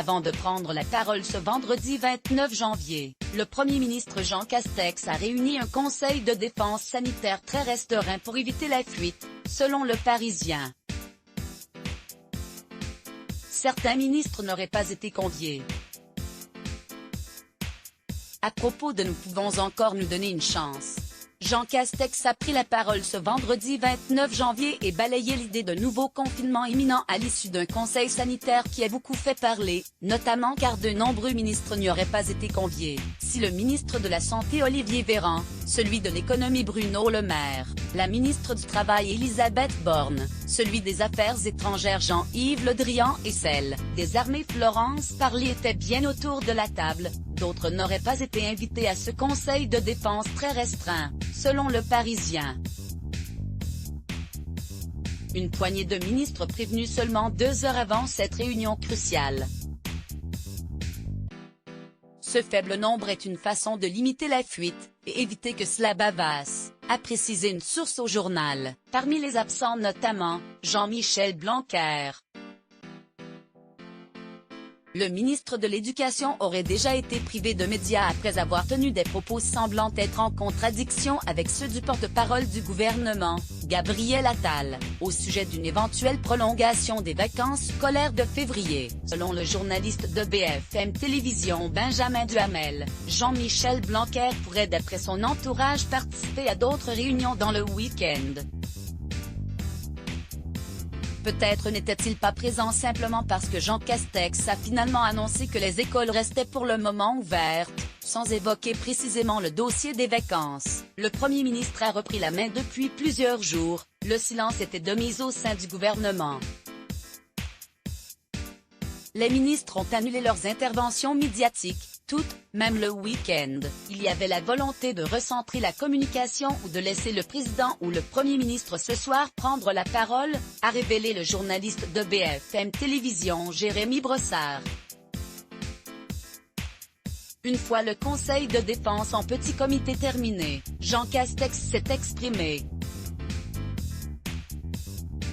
Avant de prendre la parole ce vendredi 29 janvier, le Premier ministre Jean Castex a réuni un conseil de défense sanitaire très restreint pour éviter la fuite, selon Le Parisien. Certains ministres n'auraient pas été conviés. À propos de « Nous pouvons encore nous donner une chance », Jean Castex a pris la parole ce vendredi 29 janvier et balayé l'idée de nouveau confinement imminent à l'issue d'un conseil sanitaire qui a beaucoup fait parler, notamment car de nombreux ministres n'y auraient pas été conviés. Si le ministre de la Santé Olivier Véran, celui de l'Économie Bruno Le Maire, la ministre du Travail Élisabeth Borne, celui des Affaires étrangères Jean-Yves Le Drian et celle des Armées Florence Parly étaient bien autour de la table, d'autres n'auraient pas été invités à ce conseil de défense très restreint, selon Le Parisien. Une poignée de ministres prévenus seulement 2 heures avant cette réunion cruciale. Ce faible nombre est une façon de limiter la fuite, et éviter que cela bavasse, a précisé une source au journal. Parmi les absents notamment, Jean-Michel Blanquer. Le ministre de l'Éducation aurait déjà été privé de médias après avoir tenu des propos semblant être en contradiction avec ceux du porte-parole du gouvernement, Gabriel Attal, au sujet d'une éventuelle prolongation des vacances scolaires de février. Selon le journaliste de BFM Télévision Benjamin Duhamel, Jean-Michel Blanquer pourrait d'après son entourage participer à d'autres réunions dans le week-end. Peut-être n'était-il pas présent simplement parce que Jean Castex a finalement annoncé que les écoles restaient pour le moment ouvertes, sans évoquer précisément le dossier des vacances. Le Premier ministre a repris la main depuis plusieurs jours, le silence était de mise au sein du gouvernement. Les ministres ont annulé leurs interventions médiatiques, toutes, même le week-end. Il y avait la volonté de recentrer la communication ou de laisser le président ou le Premier ministre ce soir prendre la parole, a révélé le journaliste de BFM Télévision Jérémy Brossard. Une fois le conseil de défense en petit comité terminé, Jean Castex s'est exprimé.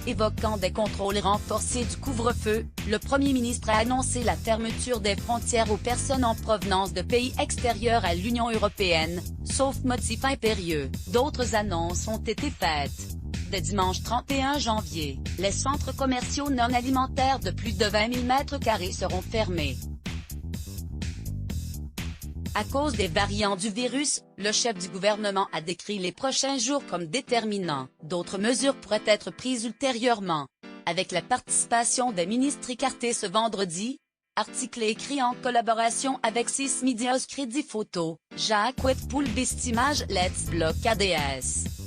Évoquant des contrôles renforcés du couvre-feu, le Premier ministre a annoncé la fermeture des frontières aux personnes en provenance de pays extérieurs à l'Union européenne, sauf motif impérieux. D'autres annonces ont été faites. Dès dimanche 31 janvier, les centres commerciaux non alimentaires de plus de 20 000 m² seront fermés. À cause des variants du virus, le chef du gouvernement a décrit les prochains jours comme déterminants. D'autres mesures pourraient être prises ultérieurement. Avec la participation des ministres écartés ce vendredi, article écrit en collaboration avec 6 Medias Crédit Photo, Jacques Ouetpoul Bestimage Let's Block ADS.